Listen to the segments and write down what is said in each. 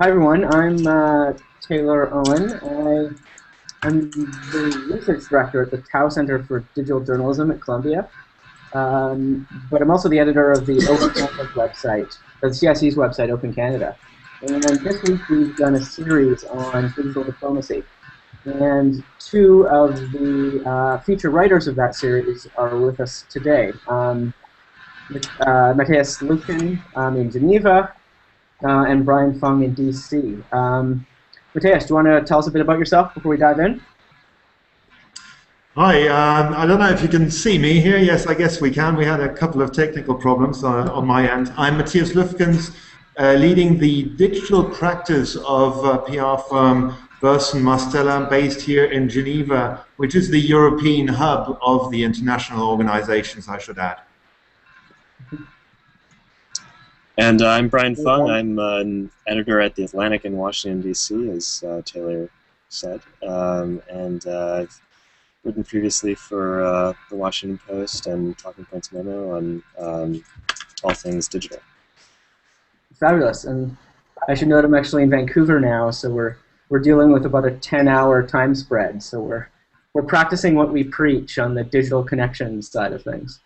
Hi everyone, I'm Taylor Owen. I'm the research director at the Tao Center for Digital Journalism at Columbia, but I'm also the editor of the Open Canada website, the CIC's website, Open Canada. And this week we've done a series on digital diplomacy. And two of the feature writers of that series are with us today. Matthias Lüfkens in Geneva, and Brian Fung in DC. Matthias, do you want to tell us a bit about yourself before we dive in? Hi, I don't know if you can see me here. Yes, I guess we can. We had a couple of technical problems on my end. I'm Matthias Lüfkens, leading the digital practice of PR firm Burson-Marsteller, based here in Geneva, which is the European hub of the international organizations, I should add. And I'm Brian Fung. I'm an editor at The Atlantic in Washington, D.C., as Taylor said. And I've written previously for The Washington Post and Talking Points Memo on all things digital. Fabulous. And I should note I'm actually in Vancouver now, so we're dealing with about a 10-hour time spread. So we're practicing what we preach on the digital connections side of things.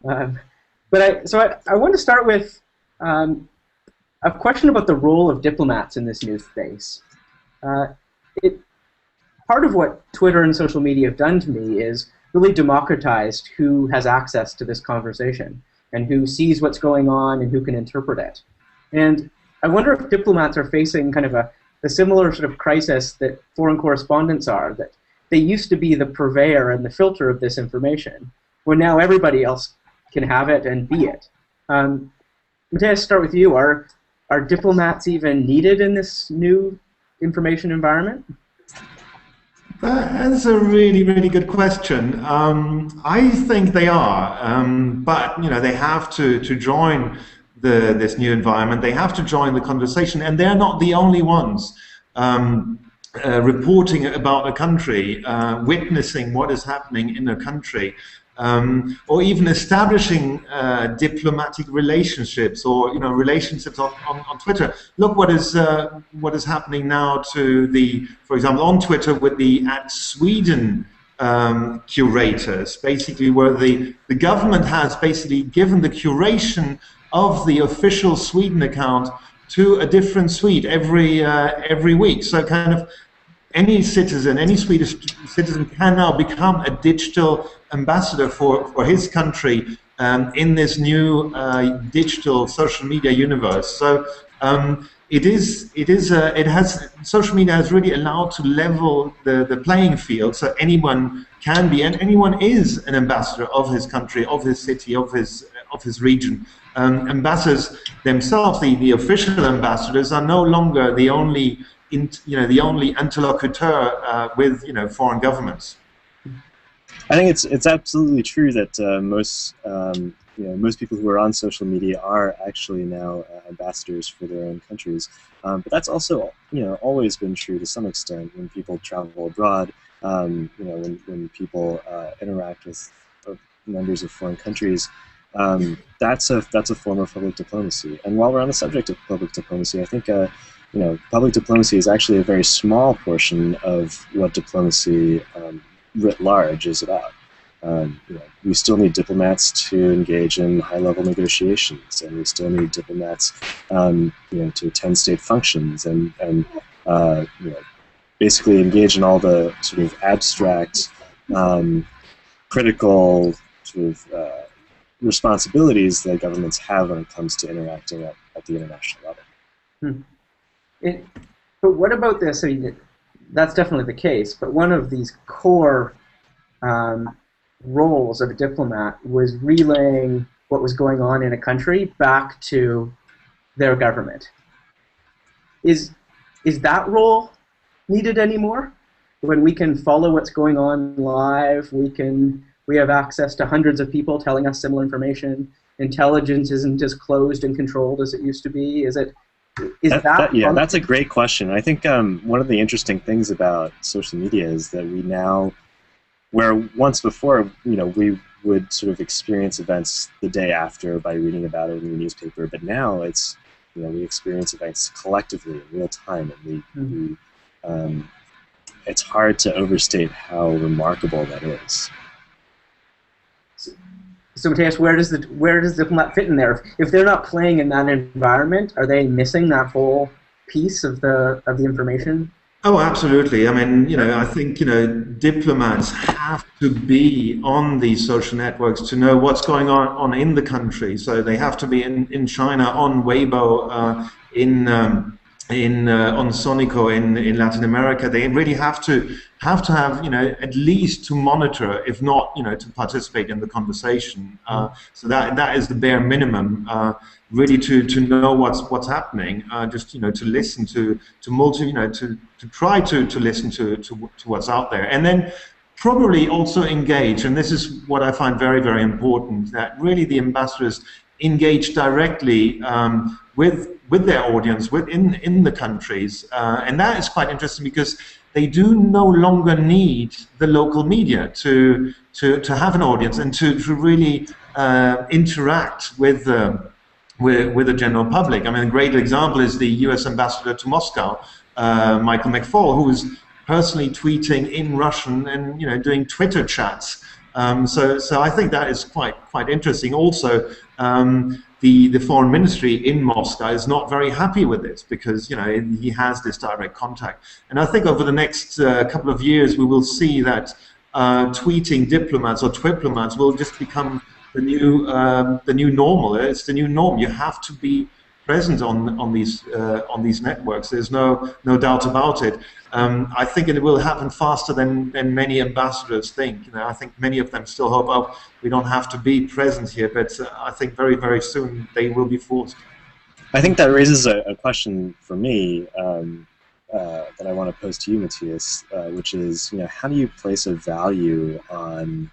So I want to start with a question about the role of diplomats in this new space. Part of what Twitter and social media have done to me is really democratized who has access to this conversation and who sees what's going on and who can interpret it. And I wonder if diplomats are facing kind of a similar sort of crisis that foreign correspondents are, that they used to be the purveyor and the filter of this information, when now everybody else can have it and be it. Matthias, start with you. Are diplomats even needed in this new information environment? That's a really, really good question. I think they are, but they have to join this new environment. They have to join the conversation, and they're not the only ones reporting about a country, witnessing what is happening in a country. Or even establishing diplomatic relationships, or relationships on Twitter. Look what is happening now for example, on Twitter with the @Sweden curators, basically where the government has basically given the curation of the official Sweden account to a different Swede every week. So kind of any Swedish citizen can now become a digital ambassador for his country in this new digital social media universe. So social media has really allowed to level the playing field, so anyone can be, and anyone is an ambassador of his country, of his city, of his region. Ambassadors themselves, the official ambassadors, are no longer the only interlocutor with foreign governments. I think it's absolutely true that most people who are on social media are actually now ambassadors for their own countries. But that's also always been true to some extent when people travel abroad. When people interact with members of foreign countries. That's a form of public diplomacy. And while we're on the subject of public diplomacy, I think public diplomacy is actually a very small portion of what diplomacy writ large is about. We still need diplomats to engage in high-level negotiations, and we still need diplomats, to attend state functions and basically engage in all the sort of abstract, critical sort of responsibilities that governments have when it comes to interacting at the international level. But what about this? I mean, that's definitely the case. But one of these core roles of a diplomat was relaying what was going on in a country back to their government. Is that role needed anymore? When we can follow what's going on live, we have access to hundreds of people telling us similar information. Intelligence isn't as closed and controlled as it used to be. Yeah, that's a great question. I think one of the interesting things about social media is that we now, where once before, we would sort of experience events the day after by reading about it in the newspaper, but now it's we experience events collectively in real time, and it's hard to overstate how remarkable that is. So Matthias, where does diplomat fit in there? If they're not playing in that environment, are they missing that whole piece of the information? Oh, absolutely. I mean, I think, diplomats have to be on these social networks to know what's going on in the country. So they have to be in China, on Weibo, on Sonico in Latin America. They really have to have at least to monitor, if not to participate in the conversation. So that is the bare minimum. Really to know what's happening. Just to listen to try to listen to what's out there, and then probably also engage. And this is what I find very, very important, that really the ambassadors engage directly with their audience in the countries, and that is quite interesting because they do no longer need the local media to have an audience and to really interact with the general public. I mean, a great example is the U.S. ambassador to Moscow, Michael McFaul, who is personally tweeting in Russian and doing Twitter chats. So I think that is quite interesting. Also, the foreign ministry in Moscow is not very happy with this because he has this direct contact. And I think over the next couple of years we will see that tweeting diplomats or twiplomats will just become the new normal. It's the new norm. You have to be present on these networks. There's no doubt about it. I think it will happen faster than many ambassadors think. I think many of them still hope, oh, we don't have to be present here, but I think very, very soon they will be forced. I think that raises a question for me that I want to pose to you, Matthias, which is, how do you place a value on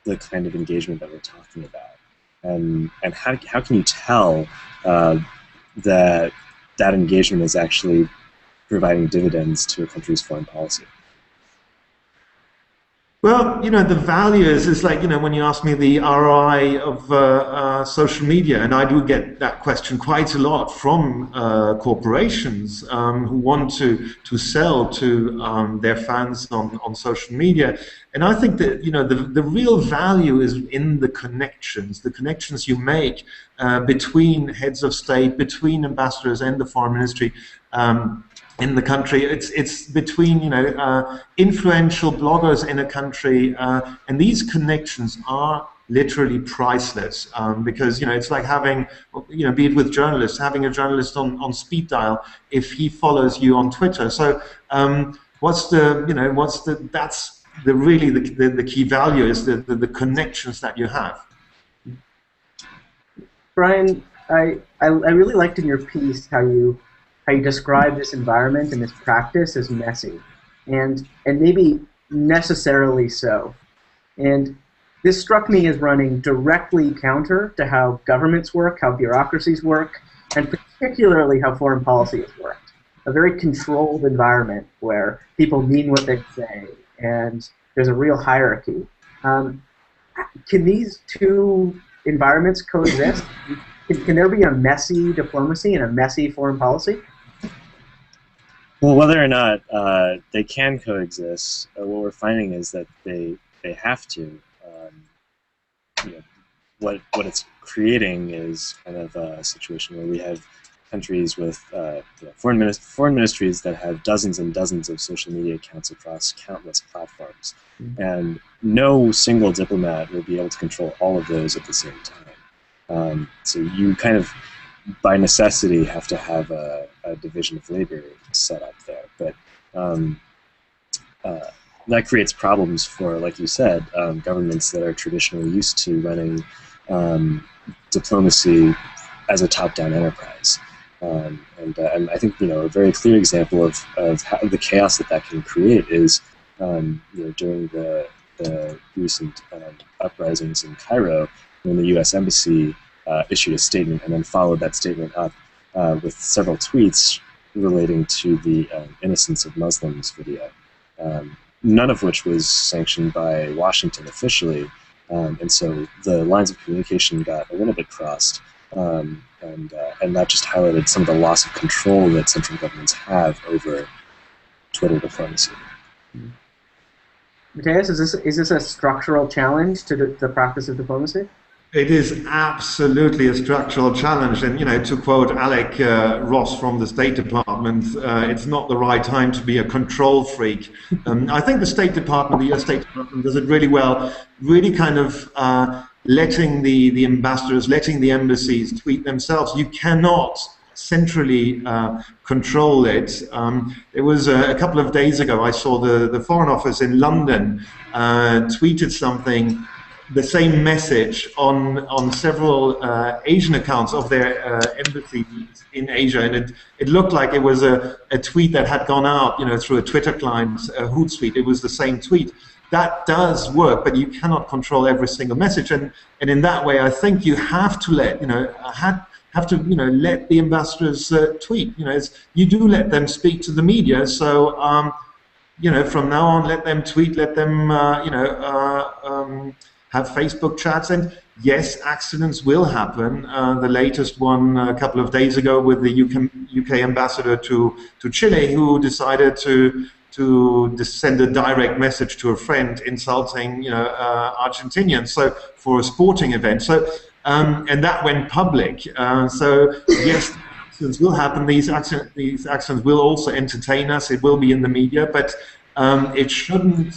the kind of engagement that we're talking about, and how can you tell that engagement is actually providing dividends to a country's foreign policy? Well, the value is like, when you ask me the ROI of social media, and I do get that question quite a lot from corporations who want to sell to their fans on social media. And I think that, the real value is in the connections you make between heads of state, between ambassadors and the foreign ministry. In the country, it's between influential bloggers in a country, and these connections are literally priceless because it's like having be it with journalists, having a journalist on speed dial if he follows you on Twitter. So that's really the key value is the connections that you have. Brian, I really liked in your piece how you describe this environment and this practice as messy, and maybe necessarily so. And this struck me as running directly counter to how governments work, how bureaucracies work, and particularly how foreign policy has worked. A very controlled environment where people mean what they say, and there's a real hierarchy. Can these two environments coexist? Can there be a messy diplomacy and a messy foreign policy? Well, whether or not they can coexist, what we're finding is that they have to. What it's creating is kind of a situation where we have countries with foreign ministries that have dozens and dozens of social media accounts across countless platforms, and no single diplomat will be able to control all of those at the same time. So you kind of, by necessity, have to have a division of labor set up there. But that creates problems for, like you said, governments that are traditionally used to running diplomacy as a top-down enterprise. And I think a very clear example of how the chaos that can create is during the recent uprisings in Cairo, when the U.S. Embassy issued a statement and then followed that statement up with several tweets relating to the Innocence of Muslims video, none of which was sanctioned by Washington officially, and so the lines of communication got a little bit crossed. And that just highlighted some of the loss of control that central governments have over Twitter diplomacy. Matthias, is this a structural challenge to the practice of diplomacy? It is absolutely a structural challenge, and to quote Alec Ross from the State Department, it's not the right time to be a control freak. I think the State Department, the U.S. State Department, does it really well, really kind of letting the ambassadors, letting the embassies tweet themselves. You cannot centrally control it. It was a couple of days ago, I saw the Foreign Office in London tweeted something, the same message on several Asian accounts of their embassies in Asia, and it looked like it was a tweet that had gone out, through a Twitter client, Hootsuite. It was the same tweet. That does work, but you cannot control every single message, and in that way, I think you have to let let the ambassadors tweet. You do let them speak to the media, so from now on, let them tweet, let them have Facebook chats, and yes, accidents will happen. The latest one a couple of days ago with the UK ambassador to Chile, who decided to send a direct message to a friend insulting Argentinians, so for a sporting event. So and that went public. So yes, accidents will happen. These accidents will also entertain us. It will be in the media, but it shouldn't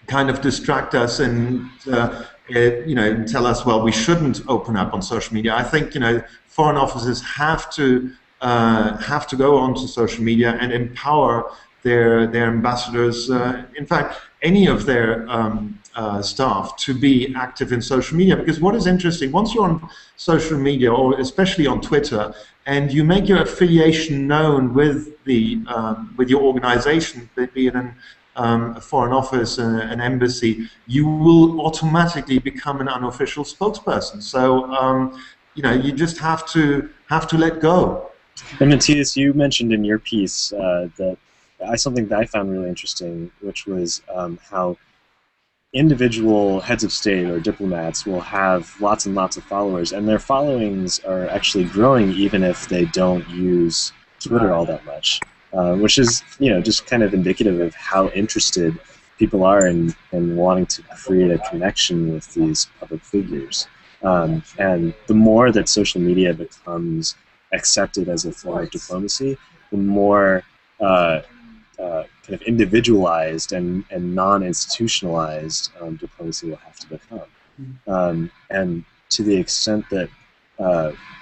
kind of distract us and tell us, well, we shouldn't open up on social media. I think foreign offices have to go onto social media and empower their ambassadors. In fact, any of their staff to be active in social media, because what is interesting, once you're on social media, or especially on Twitter, and you make your affiliation known with your organization, be it a foreign office, an embassy, you will automatically become an unofficial spokesperson. So you just have to let go. And Matthias, you mentioned in your piece that something that I found really interesting, which was how individual heads of state or diplomats will have lots and lots of followers, and their followings are actually growing even if they don't use Twitter all that much. Which is, just kind of indicative of how interested people are in wanting to create a connection with these public figures. And the more that social media becomes accepted as a form of diplomacy, the more kind of individualized and non-institutionalized diplomacy will have to become. And to the extent that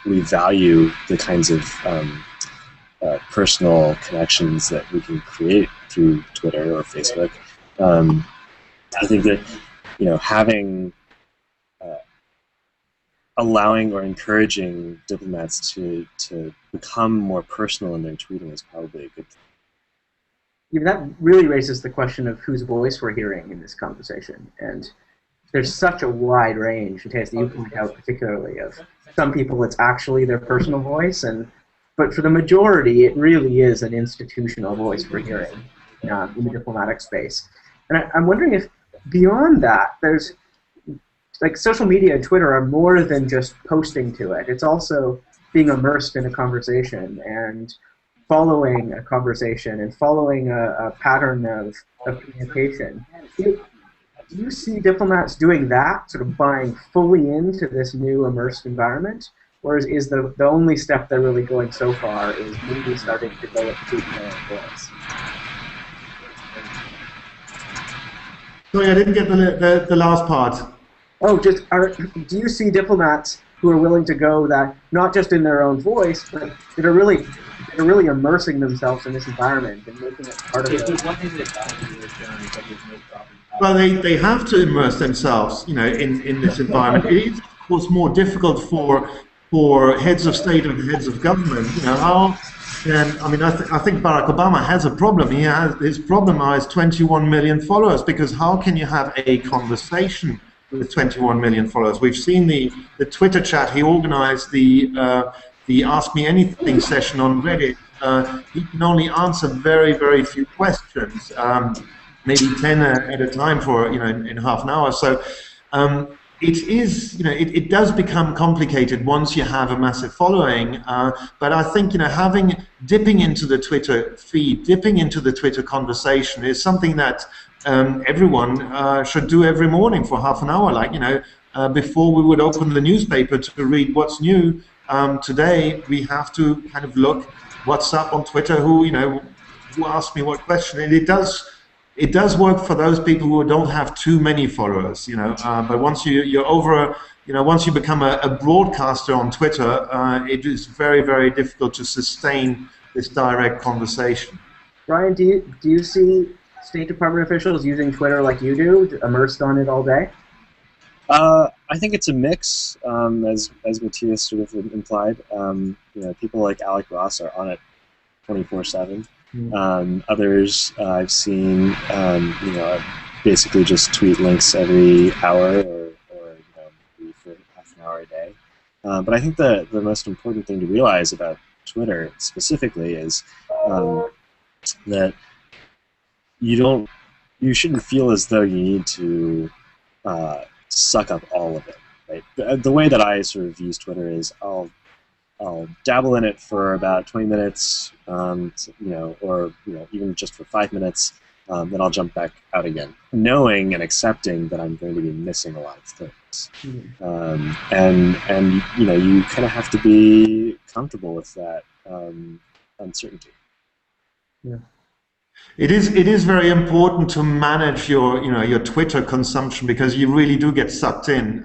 we value the kinds of personal connections that we can create through Twitter or Facebook, I think that having allowing or encouraging diplomats to become more personal in their tweeting is probably a good thing. That really raises the question of whose voice we're hearing in this conversation, and there's such a wide range, that you point out particularly, of some people it's actually their personal voice, but for the majority, it really is an institutional voice we're hearing in the diplomatic space. And I'm wondering if, beyond that, there's, like, social media and Twitter are more than just posting to it. It's also being immersed in a conversation and following a conversation and following a pattern of communication. Do you see diplomats doing that, sort of buying fully into this new immersed environment? Or is the only step they're really going so far is maybe starting to develop their own voice? Sorry, I didn't get the last part. Oh, do you see diplomats who are willing to go that, not just in their own voice, but that are really immersing themselves in this environment and making it part of it? Well, they have to immerse themselves, in this environment. It is, of course, more difficult for heads of state and heads of government. I think Barack Obama has a problem. His problem is 21 million followers, because how can you have a conversation with 21 million followers? We've seen the Twitter chat. He organized the Ask Me Anything session on Reddit. He can only answer very, very few questions, maybe 10 at a time for in half an hour. So it is, it does become complicated once you have a massive following. But I think, dipping into the Twitter feed, dipping into the Twitter conversation is something that everyone should do every morning for half an hour. Like, before we would open the newspaper to read what's new. Today we have to kind of look what's up on Twitter, who asked me what question, and it does work for those people who don't have too many followers, but once you're over, once you become a broadcaster on Twitter, it is very, very difficult to sustain this direct conversation. Brian, do you see State Department officials using Twitter like you do, immersed on it all day? I think it's a mix, as Matthias sort of implied. People like Alec Ross are on it 24/7. Others I've seen, basically just tweet links every hour or maybe for half an hour a day. But I think the most important thing to realize about Twitter specifically is that you shouldn't feel as though you need to suck up all of it, right? The way that I sort of use Twitter is I'll dabble in it for about 20 minutes, or even just for 5 minutes, then I'll jump back out again, knowing and accepting that I'm going to be missing a lot of things. And you kind of have to be comfortable with that uncertainty. Yeah. It is very important to manage your Twitter consumption, because you really do get sucked in,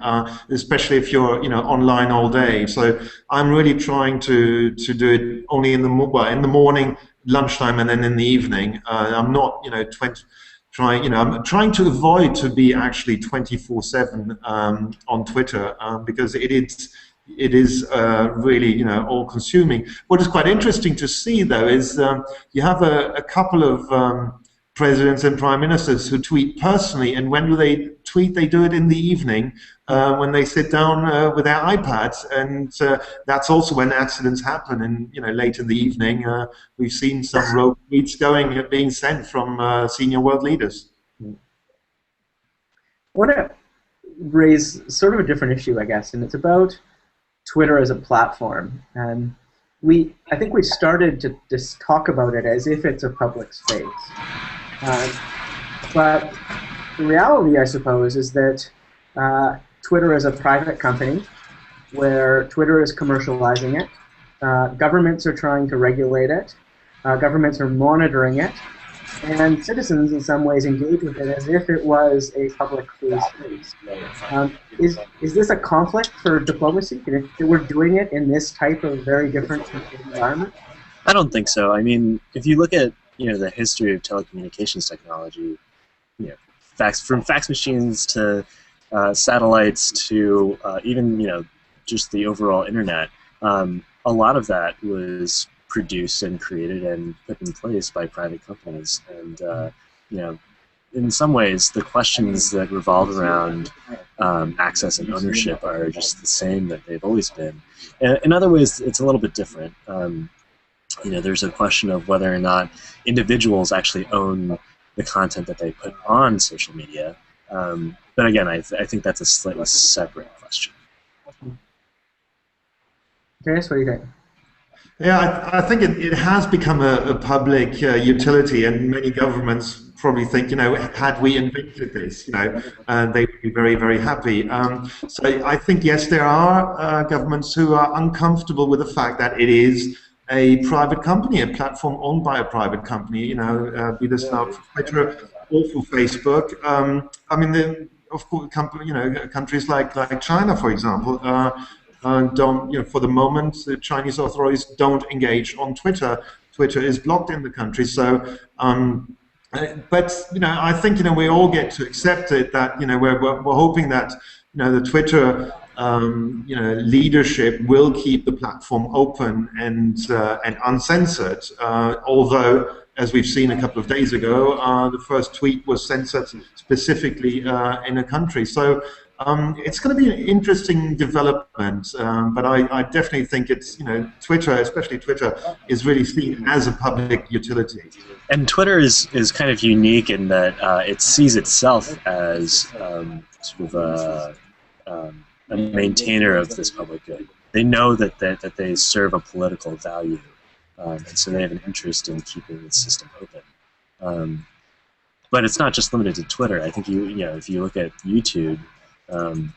especially if you're online all day. So I'm really trying to do it only in the morning, lunchtime, and then in the evening. I'm not I'm trying to avoid to be actually 24/7 on Twitter, because it is really all-consuming. What is quite interesting to see, though, is you have a couple of presidents and prime ministers who tweet personally, and when do they tweet? They do it in the evening when they sit down with their iPads, and that's also when accidents happen. And late in the evening, we've seen some rogue tweets being sent from senior world leaders. I want to raise sort of a different issue, I guess, and it's about Twitter as a platform. And I think we started to just talk about it as if it's a public space. But the reality, I suppose, is that Twitter is a private company where Twitter is commercializing it. Governments are trying to regulate it. Governments are monitoring it. And citizens, in some ways, engage with it as if it was a public free space. Is this a conflict for diplomacy? If we're doing it in this type of very different environment? I don't think so. I mean, if you look at the history of telecommunications technology, from fax machines to satellites to even just the overall internet, a lot of that was produced and created and put in place by private companies. And in some ways, the questions that revolve around access and ownership are just the same that they've always been. In other ways, it's a little bit different. There's a question of whether or not individuals actually own the content that they put on social media. But again, I think that's a slightly separate question. Dennis, what do you think? Yeah, I think it has become a public utility, and many governments probably think, had we invented this, they would be very, very happy. So I think, yes, there are governments who are uncomfortable with the fact that it is a private company, a platform owned by a private company, be this now for Twitter or for Facebook. I mean, of course, countries like China, for example, don't, for the moment, the Chinese authorities don't engage on Twitter. Twitter is blocked in the country. So, but I think we all get to accept it that we're hoping that the Twitter leadership will keep the platform open and uncensored. Although, as we've seen a couple of days ago, the first tweet was censored specifically in a country. So it's going to be an interesting development. But I definitely think it's Twitter, especially Twitter, is really seen as a public utility. And Twitter is kind of unique in that it sees itself as sort of a maintainer of this public good. They know that they serve a political value, and so they have an interest in keeping the system open. But it's not just limited to Twitter. I think if you look at YouTube, and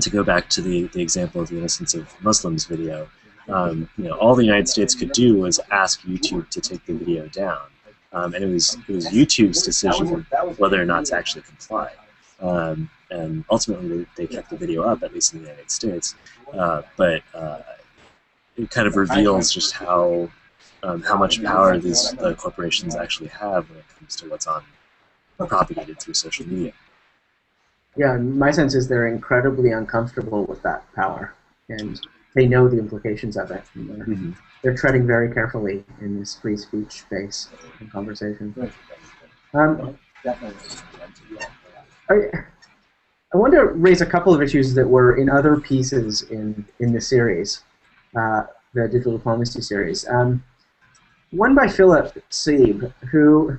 to go back to the example of the Innocence of Muslims video, all the United States could do was ask YouTube to take the video down, and it was YouTube's decision whether or not to actually comply. And ultimately, they kept the video up, at least in the United States. But it kind of reveals just how much power the corporations actually have when it comes to what's propagated through social media. Yeah, my sense is they're incredibly uncomfortable with that power, and they know the implications of it. And they're treading very carefully in this free speech space and conversation. I want to raise a couple of issues that were in other pieces in the series, the Digital Diplomacy series. One by Philip Sieb, who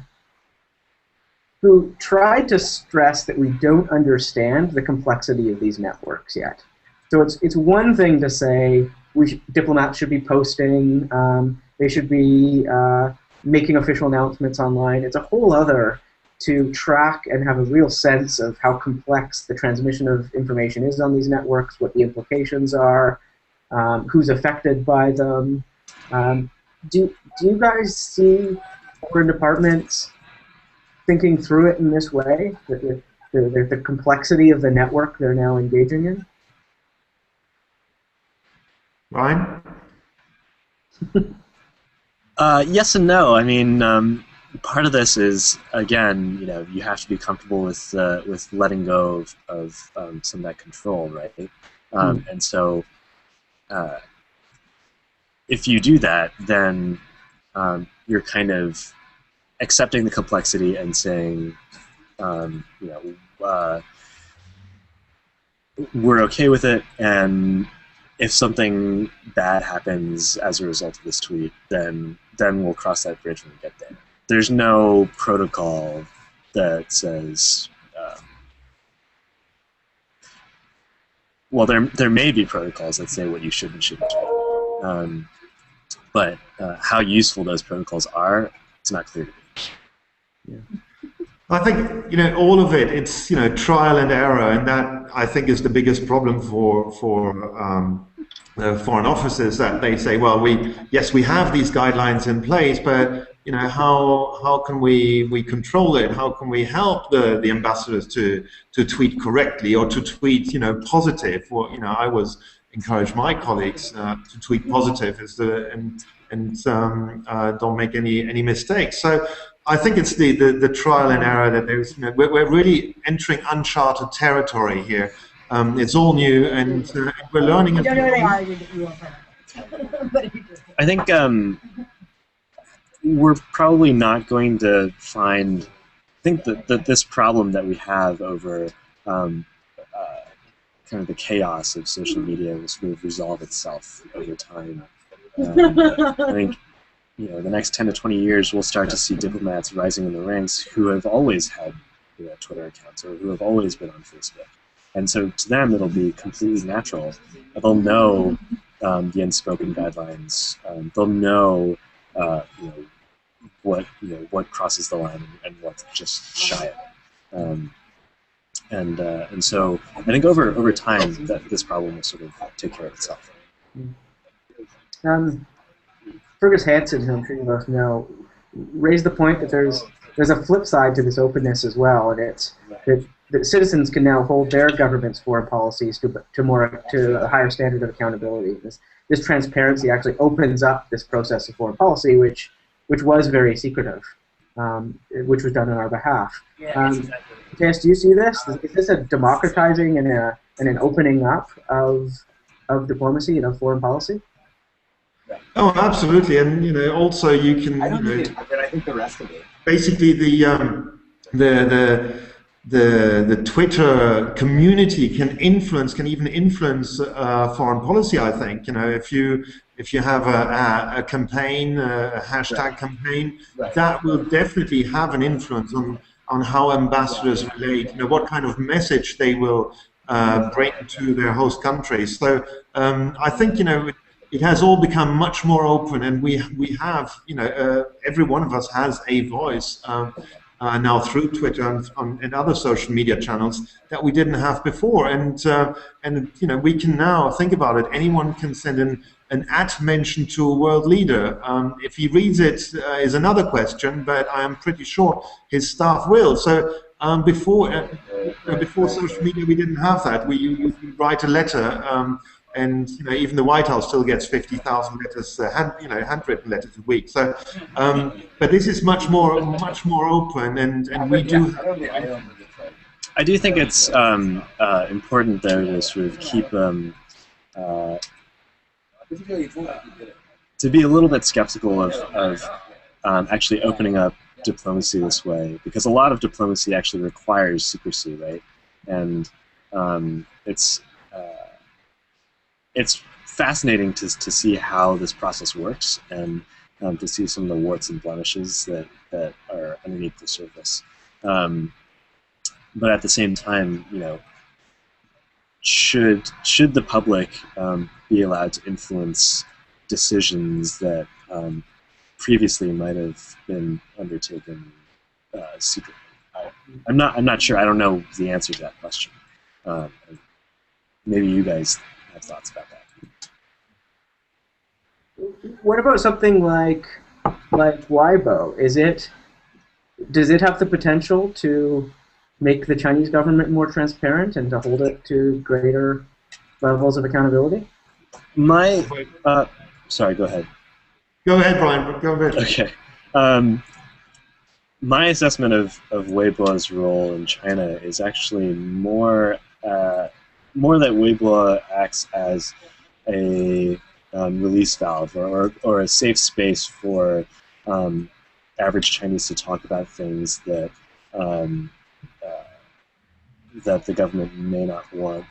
tried to stress that we don't understand the complexity of these networks yet. So it's one thing to say diplomats should be posting, they should be making official announcements online. It's a whole other to track and have a real sense of how complex the transmission of information is on these networks, what the implications are, who's affected by them. Do you guys see foreign departments thinking through it in this way, the complexity of the network they're now engaging in? Ryan? Yes and no. I mean, part of this is, again, you have to be comfortable with letting go of some of that control, right? And so, if you do that, then you're kind of accepting the complexity and saying, we're okay with it, and if something bad happens as a result of this tweet, then we'll cross that bridge when we get there. There's no protocol that says, well, there may be protocols that say what you should and shouldn't do, but how useful those protocols are, it's not clear to me. Yeah. I think all of it. It's trial and error, and that I think is the biggest problem for foreign officers, that they say, well, we have these guidelines in place, but how can we control it? How can we help the ambassadors to tweet correctly or to tweet positive? Or I always encourage my colleagues to tweet positive and don't make any mistakes. So I think it's the trial and error that there's. We're really entering uncharted territory here. It's all new, and we're learning. I think we're probably not going to find. I think that this problem that we have over kind of the chaos of social media will sort of resolve itself over time. I think the next 10 to 20 years, we'll start to see diplomats rising in the ranks who have always had Twitter accounts or who have always been on Facebook. And so to them, it'll be completely natural. They'll know the unspoken guidelines. They'll know what crosses the line and what's just shy of it. And so I think over time that this problem will sort of take care of itself. Fergus Hansen, who I'm sure you both know, raised the point that there's a flip side to this openness as well, and it's that citizens can now hold their government's foreign policies to a higher standard of accountability. This transparency actually opens up this process of foreign policy, which was very secretive, which was done on our behalf. Matthias, do you see this? Is this a democratizing and an opening up of diplomacy and of foreign policy? Oh, absolutely, and also you can. I don't see it, but I think the rest of it. Basically, the Twitter community can even influence foreign policy. I think if you have a campaign, a hashtag campaign, that will definitely have an influence on how ambassadors relate. What kind of message they will bring to their host countries. So I think, it has all become much more open, and we have, every one of us has a voice now through Twitter and other social media channels that we didn't have before. And we can now think about it. Anyone can send an at mention to a world leader. If he reads it is another question, but I am pretty sure his staff will. So before social media, we didn't have that. You write a letter. And even the White House still gets 50,000 letters, handwritten letters a week. So, but this is much more open, and we do. I do think it's important though to sort of keep to be a little bit skeptical of actually opening up diplomacy this way, because a lot of diplomacy actually requires secrecy, right? And it's fascinating to see how this process works, and to see some of the warts and blemishes that are underneath the surface. But at the same time, should the public be allowed to influence decisions that previously might have been undertaken secretly? I'm not sure. I don't know the answer to that question. Maybe you guys have thoughts about that. What about something like Weibo? Does it have the potential to make the Chinese government more transparent and to hold it to greater levels of accountability? Sorry, go ahead. Go ahead, Brian. Go ahead. Okay. My assessment of Weibo's role in China is actually more that Weibo acts as a release valve or a safe space for average Chinese to talk about things that that the government may not want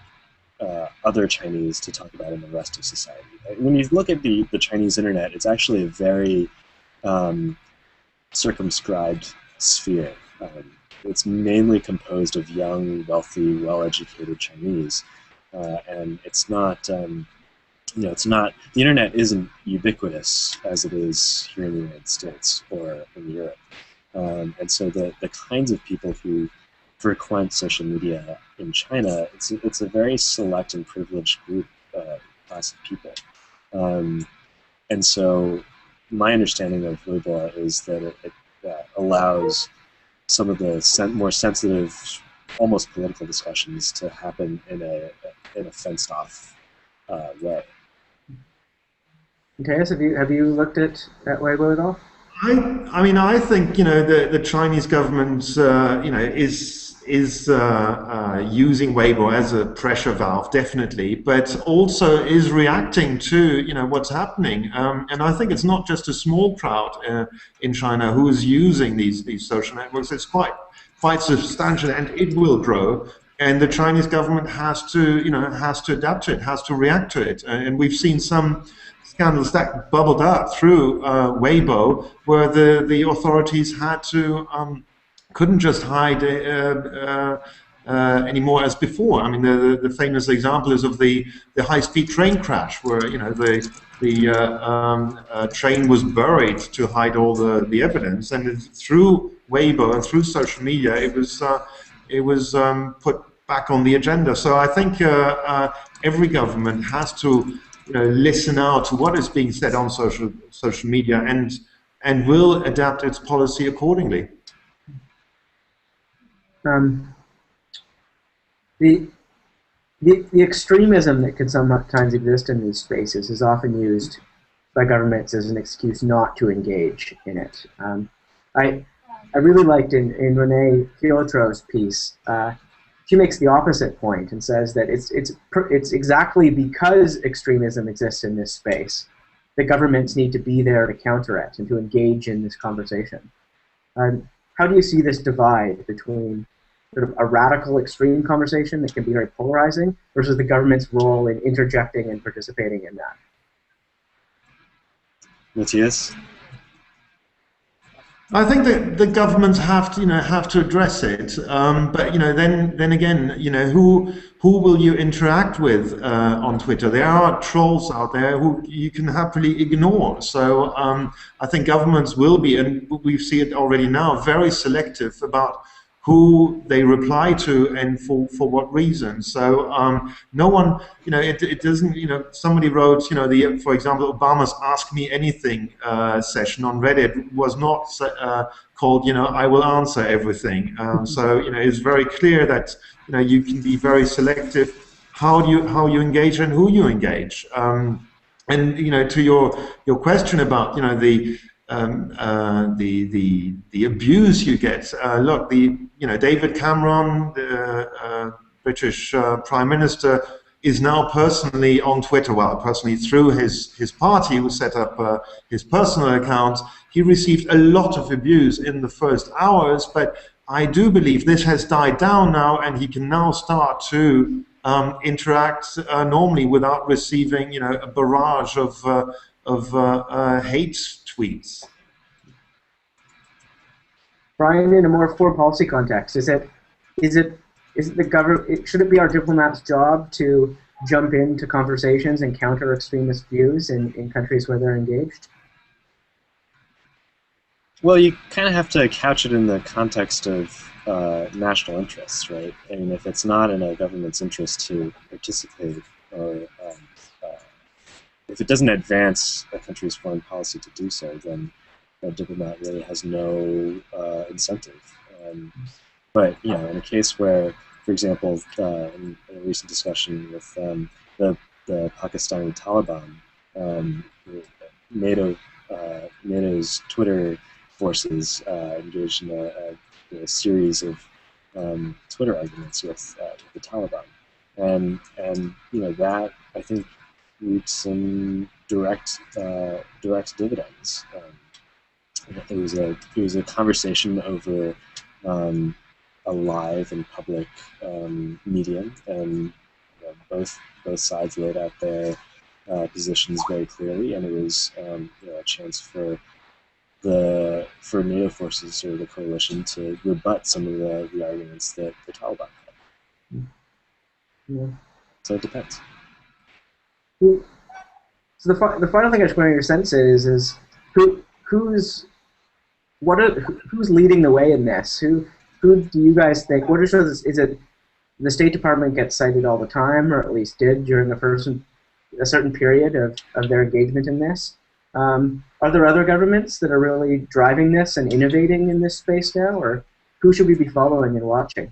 other Chinese to talk about in the rest of society. When you look at the Chinese internet, it's actually a very circumscribed sphere. It's mainly composed of young, wealthy, well-educated Chinese, and it's not. The internet isn't ubiquitous as it is here in the United States or in Europe, and so the kinds of people who frequent social media in China, it's a very select and privileged group, class of people, and so my understanding of Weibo is that it allows some of the more sensitive, almost political discussions to happen in a fenced-off way. Matthias, have you looked at Weibo at all? I think the Chinese government is using Weibo as a pressure valve, definitely, but also is reacting to what's happening. And I think it's not just a small crowd in China who is using these social networks. It's quite substantial, and it will grow. And the Chinese government has to adapt to it, has to react to it. And we've seen some scandals that bubbled up through Weibo, where the authorities had to couldn't just hide anymore as before. I mean, the famous example is of the high-speed train crash, where the train was buried to hide all the evidence, and through Weibo and through social media, it was put back on the agenda. So I think every government has to listen out to what is being said on social media and will adapt its policy accordingly. The extremism that can sometimes exist in these spaces is often used by governments as an excuse not to engage in it. I really liked in Renee Fiotro's piece, she makes the opposite point and says that it's exactly because extremism exists in this space that governments need to be there to counter it and to engage in this conversation. How do you see this divide between sort of a radical extreme conversation that can be very polarizing versus the government's role in interjecting and participating in that? Matthias? I think that the governments have to, have to address it. But then again, who will you interact with on Twitter? There are trolls out there who you can happily ignore. So I think governments will be, and we see it already now, very selective about who they reply to and for what reason. So no one, it doesn't, somebody wrote, for example, Obama's Ask Me Anything session on Reddit was not called, I will answer everything. So, it's very clear that, you can be very selective how you engage and who you engage. And, to your question about, the abuse you get. Look, David Cameron, the British Prime Minister, is now personally on Twitter. Well, personally through his party, who set up his personal account. He received a lot of abuse in the first hours, but I do believe this has died down now, and he can now start to interact normally without receiving, a barrage of hate tweets. Brian, in a more foreign policy context, is it the government? Should it be our diplomats' job to jump into conversations and counter extremist views in countries where they're engaged? Well, you kind of have to couch it in the context of national interests, right? I mean, if it's not in a government's interest to participate, or if it doesn't advance a country's foreign policy to do so, then a diplomat really has no incentive. But in a case where, for example, in a recent discussion with the Pakistani Taliban, NATO's Twitter forces engaged in a series of Twitter arguments with the Taliban, and that, I think, reaped some direct dividends. It was a conversation over a live and public medium, and both sides laid out their positions very clearly, and it was a chance for NATO forces or the coalition to rebut some of the arguments that the Taliban had. Yeah. So it depends. So the final thing I just want to get your sense is who's leading the way in this? Who do you guys think? What is it? The State Department gets cited all the time, or at least did during a certain period of their engagement in this. Are there other governments that are really driving this and innovating in this space now, or who should we be following and watching?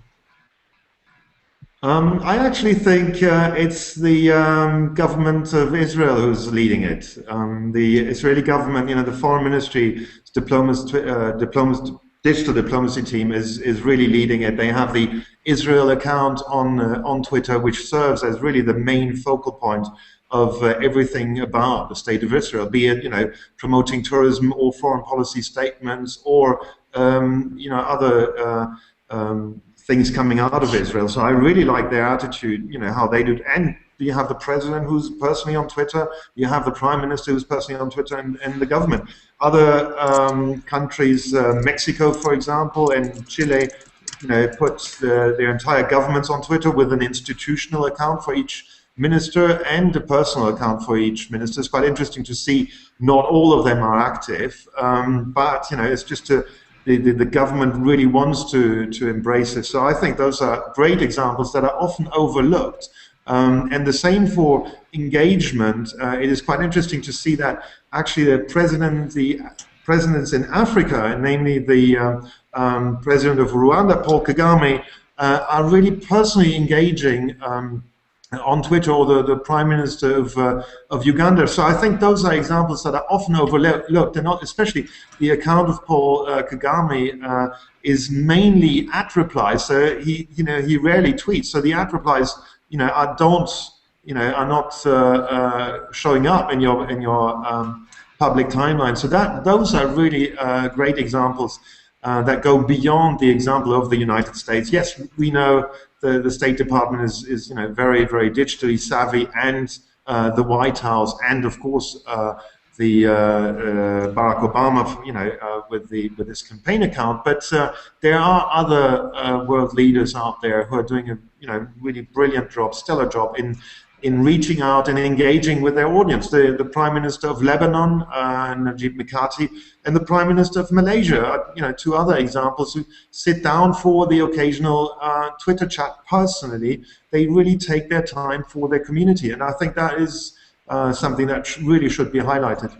I actually think it's the government of Israel who's leading it. The Israeli government, the foreign ministry, digital diplomacy team is really leading it. They have the Israel account on Twitter, which serves as really the main focal point of everything about the state of Israel, be it promoting tourism or foreign policy statements or other things coming out of Israel. So I really like their attitude, how they do it. And you have the president who's personally on Twitter, you have the prime minister who's personally on Twitter, and the government. Other countries, Mexico, for example, and Chile, put their entire governments on Twitter with an institutional account for each minister and a personal account for each minister. It's quite interesting to see not all of them are active, but it's just the government really wants to embrace it. So I think those are great examples that are often overlooked. And the same for engagement. It is quite interesting to see that actually the presidents in Africa, and namely the president of Rwanda, Paul Kagame, are really personally engaging on Twitter, or the Prime Minister of Uganda. So I think those are examples that are often overlooked, and not especially the account of Paul Kagame is mainly at replies. So he rarely tweets. So the at replies are not showing up in your public timeline. So those are really great examples that go beyond the example of the United States. Yes, we know the State Department is very, very digitally savvy, and the White House, and of course Barack Obama, with his campaign account. But there are other world leaders out there who are doing a really brilliant job, stellar job in reaching out and engaging with their audience. The Prime Minister of Lebanon, Najib Mikati, and the Prime Minister of Malaysia, two other examples who sit down for the occasional Twitter chat personally. They really take their time for their community, and I think that is something that really should be highlighted.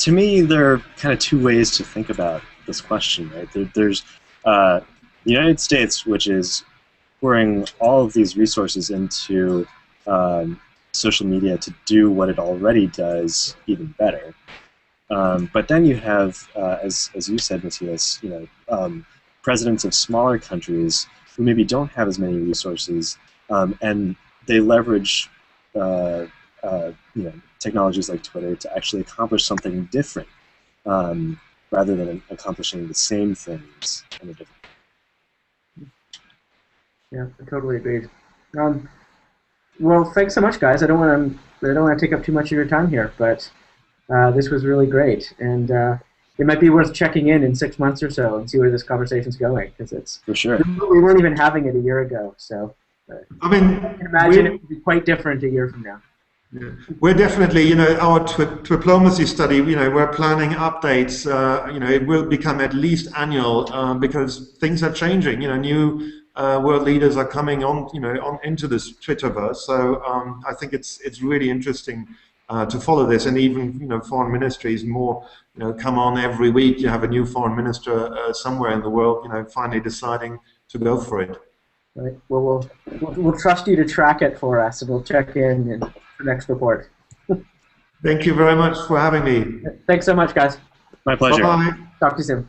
To me, there are kind of two ways to think about this question. Right? There's the United States, which is pouring all of these resources into social media to do what it already does even better. But then you have, as you said, Matthias, presidents of smaller countries who maybe don't have as many resources, and they leverage technologies like Twitter to actually accomplish something different, rather than accomplishing the same things in a different way. Yeah, I totally agree. Well, thanks so much, guys. I don't want to take up too much of your time here, but this was really great, and it might be worth checking in 6 months or so and see where this conversation's going, because it's for sure. We weren't even having it a year ago, so I mean, I can imagine it would be quite different a year from now. Yeah. We're definitely, our diplomacy study, we're planning updates. It will become at least annual because things are changing. New world leaders are coming on, into this Twitterverse. So I think it's really interesting to follow this, and even foreign ministries more come on every week. You have a new foreign minister somewhere in the world, finally deciding to go for it. Right. Well, we'll trust you to track it for us, and we'll check in the next report. Thank you very much for having me. Thanks so much, guys. My pleasure. Bye-bye. Talk to you soon.